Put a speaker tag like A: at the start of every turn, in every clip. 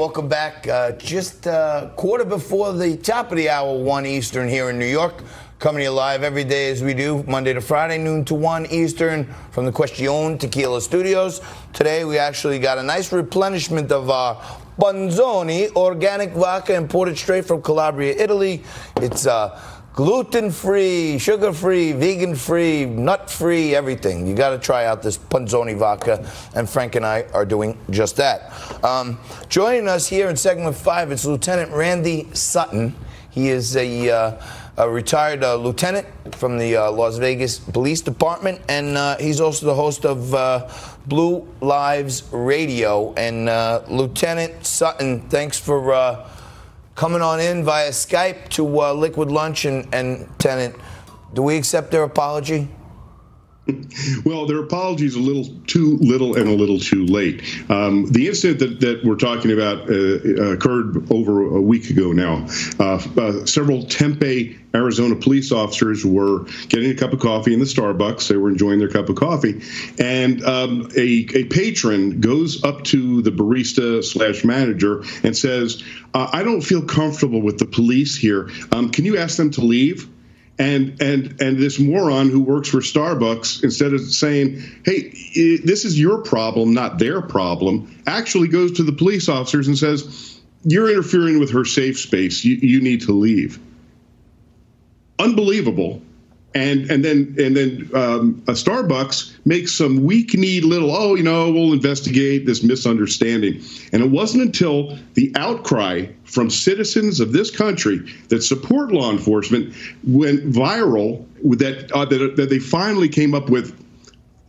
A: welcome back. Just quarter before the top of the hour, 1 Eastern here in New York. Coming to you live every day as we do, Monday to Friday, noon to 1 Eastern, from the Question Tequila Studios. Today we actually got a nice replenishment of our Bonzoni organic vodka imported straight from Calabria, Italy. It's gluten-free, sugar-free, vegan-free, nut-free, everything. You got to try out this Bonzoni vodka, and Frank and I are doing just that. Joining us here in segment 5, it's Lieutenant Randy Sutton. He is a retired lieutenant from the Las Vegas Police Department, and he's also the host of Blue Lives Radio. And Lieutenant Sutton, thanks for coming on in via Skype to Liquid Lunch. And Lieutenant, do we accept their apology?
B: Well, their apology is a little too little and a little too late. The incident that we're talking about occurred over a week ago now. Several Tempe, Arizona police officers were getting a cup of coffee in the Starbucks. They were enjoying their cup of coffee. And a patron goes up to the barista / manager and says, I don't feel comfortable with the police here. Can you ask them to leave? And this moron who works for Starbucks, instead of saying, hey, this is your problem, not their problem, actually goes to the police officers and says, you're interfering with her safe space. You need to leave. Unbelievable. And then a Starbucks makes some weak-kneed little, we'll investigate this misunderstanding. And it wasn't until the outcry from citizens of this country that support law enforcement went viral that they finally came up with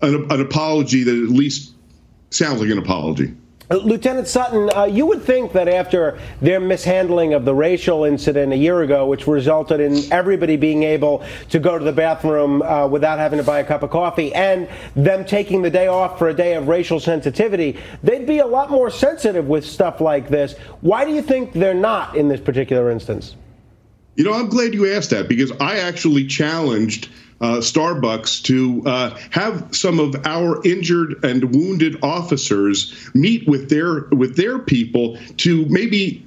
B: an apology that at least sounds like an apology.
C: Lieutenant Sutton, you would think that after their mishandling of the racial incident a year ago, which resulted in everybody being able to go to the bathroom without having to buy a cup of coffee, and them taking the day off for a day of racial sensitivity, they'd be a lot more sensitive with stuff like this. Why do you think they're not in this particular instance?
B: You know, I'm glad you asked that, because I actually challenged Starbucks to have some of our injured and wounded officers meet with their people to maybe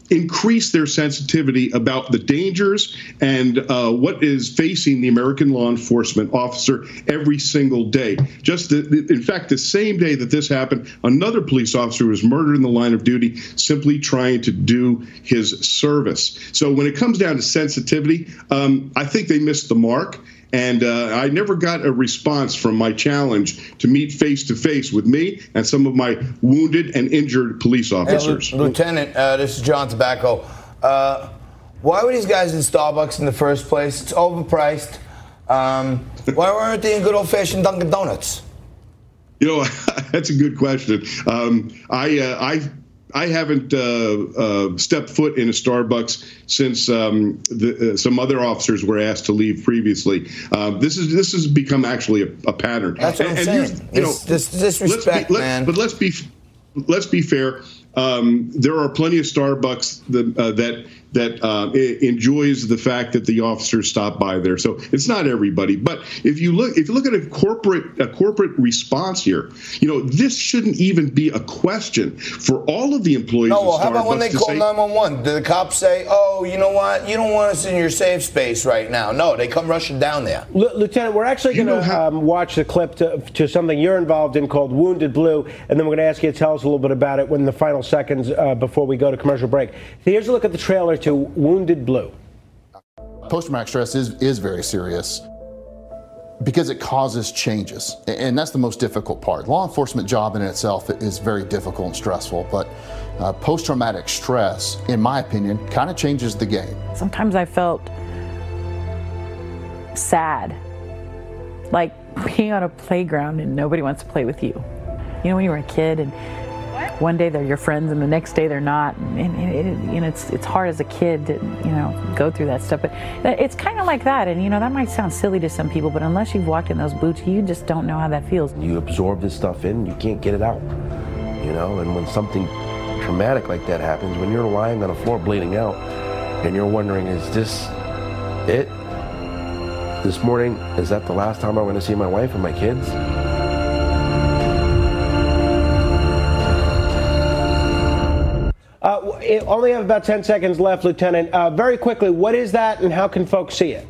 B: increase their sensitivity about the dangers and what is facing the American law enforcement officer every single day. In fact, the same day that this happened, another police officer was murdered in the line of duty simply trying to do his service. So when it comes down to sensitivity, I think they missed the mark. And I never got a response from my challenge to meet face-to-face with me and some of my wounded and injured police officers.
A: Hey, Lieutenant, this is John Tobacco. Why were these guys in Starbucks in the first place? It's overpriced. Why weren't they in good old-fashioned Dunkin' Donuts? You know,
B: that's a good question. I haven't stepped foot in a Starbucks since some other officers were asked to leave previously. This has become actually a pattern.
A: That's what I'm saying. This disrespect, man.
B: But let's be fair. There are plenty of Starbucks that enjoys the fact that the officers stop by there. So it's not everybody. But if you look at a corporate response here, this shouldn't even be a question for all of the employees.
A: No, well, how about when they call 911? Do the cops say, "Oh, you know what? You don't want us in your safe space right now"? No, they come rushing down there.
C: Lieutenant, we're actually going to watch the clip to something you're involved in called Wounded Blue, and then we're going to ask you to tell us a little bit about it when the final seconds before we go to commercial break. So here's a look at the trailer to Wounded Blue.
D: Post-traumatic stress is very serious because it causes changes, and that's the most difficult part. Law enforcement job in itself is very difficult and stressful, but post-traumatic stress, in my opinion, kind of changes the game.
E: Sometimes I felt sad, like being on a playground and nobody wants to play with you. You know, when you were a kid and one day they're your friends and the next day they're not, and it's hard as a kid to go through that stuff, but it's kind of like that. And that might sound silly to some people, but unless you've walked in those boots, you just don't know how that feels.
F: You absorb this stuff in, you can't get it out, and when something traumatic like that happens, when you're lying on the floor bleeding out and you're wondering, is this it? This morning, is that the last time I'm going to see my wife and my kids?
C: only have about 10 seconds left, Lieutenant. Very quickly, what is that and how can folks see it?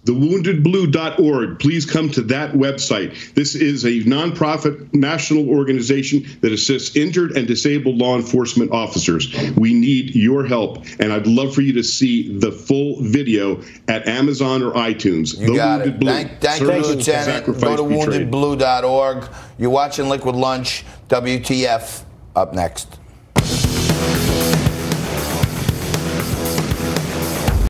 B: TheWoundedBlue.org. Please come to that website. This is a nonprofit national organization that assists injured and disabled law enforcement officers. We need your help, and I'd love for you to see the full video at Amazon or iTunes.
A: You got it. Thank you, Lieutenant. Go to WoundedBlue.org. You're watching Liquid Lunch. WTF up next.